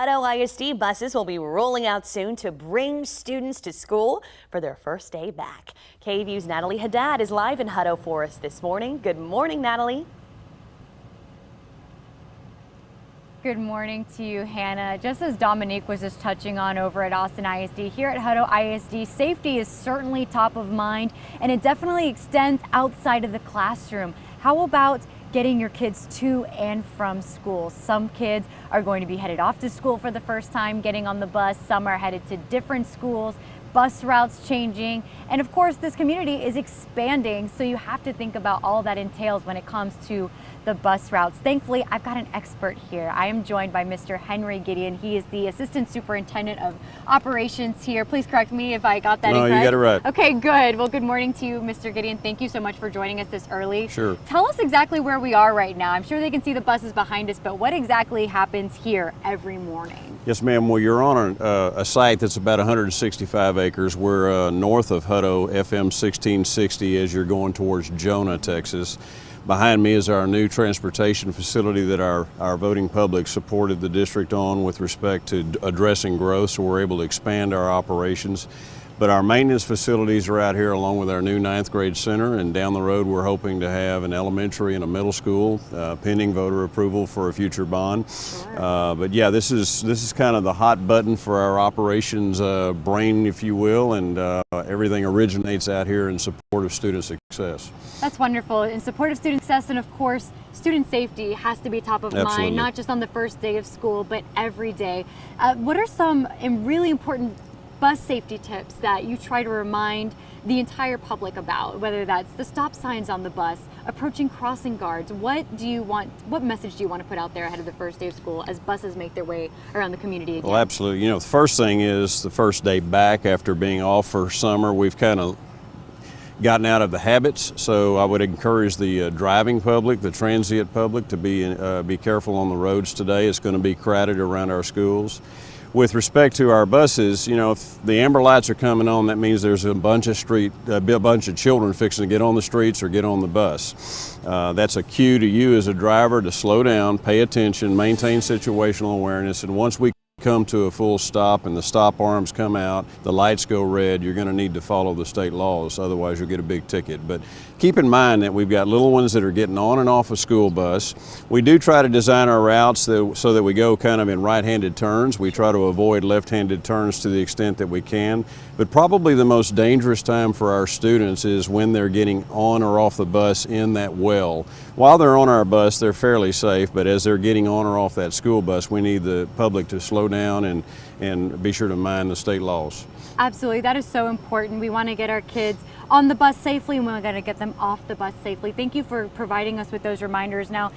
Hutto ISD buses will be rolling out soon to bring students to school for their first day back. KVUE's Natalie Haddad is live in Hutto for us this morning. Good morning, Natalie. Good morning to you, Hannah. Just as Dominique was just touching on over at Austin ISD, here at Hutto ISD, safety is certainly top of mind, and it definitely extends outside of the classroom. How about getting your kids to and from school? Some kids are going to be headed off to school for the first time, getting on the bus. Some are headed to different schools, bus routes changing. And of course, this community is expanding, so you have to think about all that entails when it comes to the bus routes. Thankfully, I've got an expert here. I am joined by Mr. Henry Gideon. He is the Assistant Superintendent of Operations here. Please correct me if I got that incorrect. No, you got it right. Okay, good. Well, good morning to you, Mr. Gideon. Thank you so much for joining us this early. Sure. Tell us exactly where we are right now. I'm sure they can see the buses behind us, but what exactly happens here every morning? Yes, ma'am. Well, you're on a site that's about 165 acres. We're north of Hutto, FM 1660, as you're going towards Jonah, Texas. Behind me is our new transportation facility that our voting public supported the district on with respect to addressing growth, so we're able to expand our operations. But our maintenance facilities are out here along with our new 9th grade center, and down the road we're hoping to have an elementary and a middle school, pending voter approval for a future bond. Sure. But yeah, this is kind of the hot button for our operations brain, if you will, and everything originates out here in support of student success. That's wonderful. In support of student success, and of course, student safety has to be top of Absolutely. mind, not just on the first day of school, but every day. What are some really important bus safety tips that you try to remind the entire public about, whether that's the stop signs on the bus, approaching crossing guards? What message do you want to put out there ahead of the first day of school as buses make their way around the community again? Well, absolutely. You know, the first thing is the first day back after being off for summer, we've kind of gotten out of the habits, so I would encourage the driving public, the transient public, to be careful on the roads today. It's going to be crowded around our schools. With respect to our buses, you know, if the amber lights are coming on, that means there's a bunch of children fixing to get on the streets or get on the bus. That's a cue to you as a driver to slow down, pay attention, maintain situational awareness, and once we come to a full stop and the stop arms come out, the lights go red, you're going to need to follow the state laws, otherwise you'll get a big ticket. But keep in mind that we've got little ones that are getting on and off a school bus. We do try to design our routes so that we go kind of in right-handed turns. We try to avoid left-handed turns to the extent that we can. But probably the most dangerous time for our students is when they're getting on or off the bus in that well. While they're on our bus, they're fairly safe, but as they're getting on or off that school bus, we need the public to slow down and be sure to mind the state laws. Absolutely, that is so important. We want to get our kids on the bus safely, and we're going to get them off the bus safely. Thank you for providing us with those reminders. Now,